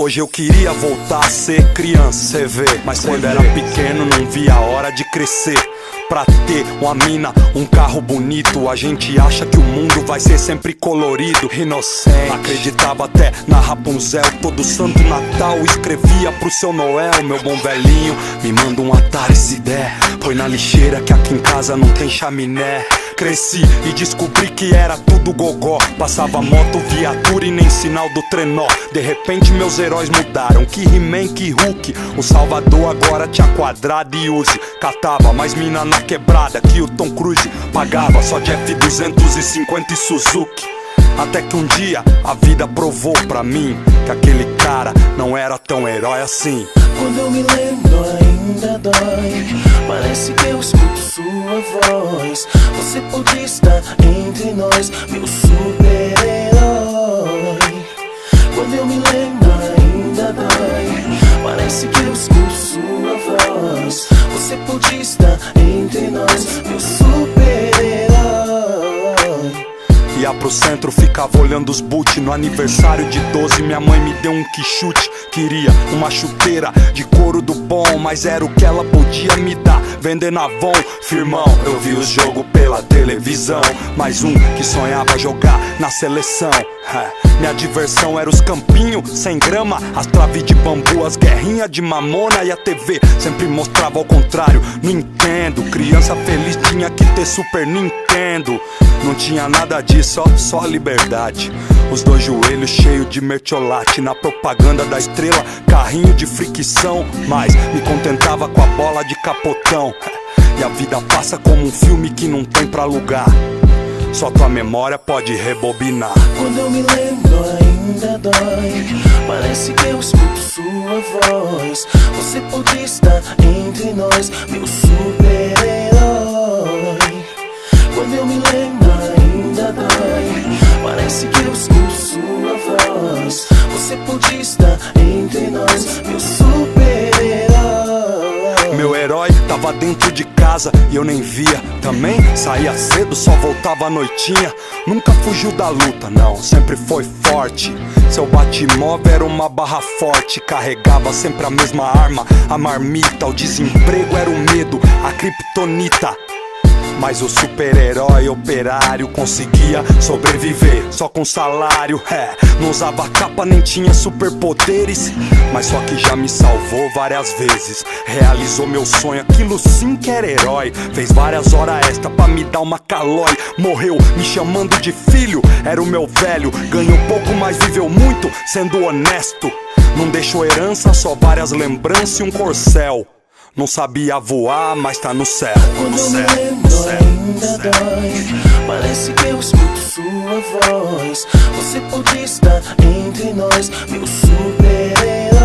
Hoje eu queria voltar a ser criança, cê vê. Mas quando era pequeno não via a hora de crescer. Pra ter uma mina, um carro bonito, a gente acha que o mundo vai ser sempre colorido. Inocente, acreditava até na Rapunzel. Todo santo Natal escrevia pro seu Noel. Meu bom velhinho, me manda um Atari se der. Põe na lixeira que aqui em casa não tem chaminé. Cresci e descobri que era tudo gogó. Passava moto, viatura e nem sinal do trenó. De repente meus heróis mudaram, que He-Man, que Hulk. O Salvador agora tinha quadrado e Uzi. Catava mais mina na quebrada que o Tom Cruise pagava. Só de F250 e Suzuki. Até que um dia a vida provou pra mim que aquele cara não era tão herói assim. Quando eu me lembro ainda dói. Parece que eu escuto sua voz. Você podia estar entre nós, meu super-herói. Quando eu me lembro ainda dói. Parece que eu escuto sua voz. Você podia estar entre nós, meu super-herói. Ia pro centro, ficava olhando os boot. No aniversário de 12 minha mãe me deu um quichute. Queria uma chuteira de couro do bom, mas era o que ela podia me dar, vendendo Avon. Firmão, eu vi o jogo pela televisão. Mais um que sonhava jogar na seleção. Minha diversão era os campinhos sem grama, as traves de bambu, as guerrinhas de mamona. E a TV sempre mostrava ao contrário. Não entendo, criança feliz tinha que ter Super Nintendo. Não tinha nada disso, só a liberdade. Os dois joelhos cheios de mertiolate. Na propaganda da Estrela, carrinho de fricção. Mas me contentava com a bola de capotão. E a vida passa como um filme que não tem pra alugar. Só tua memória pode rebobinar. Quando eu me lembro ainda dói. Parece que eu escuto sua voz. Você podia estar entre nós, meu super-herói. Quando eu me lembro ainda dói. Parece que eu escuto sua voz. Você podia estar entre nós, meu super-herói. Meu herói tava dentro de casa e eu nem via. Também saía cedo, só voltava à noitinha. Nunca fugiu da luta, não, sempre foi forte. Seu bate-móvel era uma barra forte. Carregava sempre a mesma arma, a marmita. O desemprego era o medo, a criptonita. Mas o super-herói operário conseguia sobreviver só com salário. Não usava capa nem tinha superpoderes, mas só que já me salvou várias vezes. Realizou meu sonho, aquilo sim que era herói. Fez várias horas extra pra me dar uma calói. Morreu me chamando de filho, era o meu velho. Ganhou pouco, mas viveu muito, sendo honesto. Não deixou herança, só várias lembranças e um corcel. Não sabia voar, mas tá no céu. Quando eu me lembro ainda dói. Parece que eu escuto sua voz. Você podia estar entre nós, meu super-herói.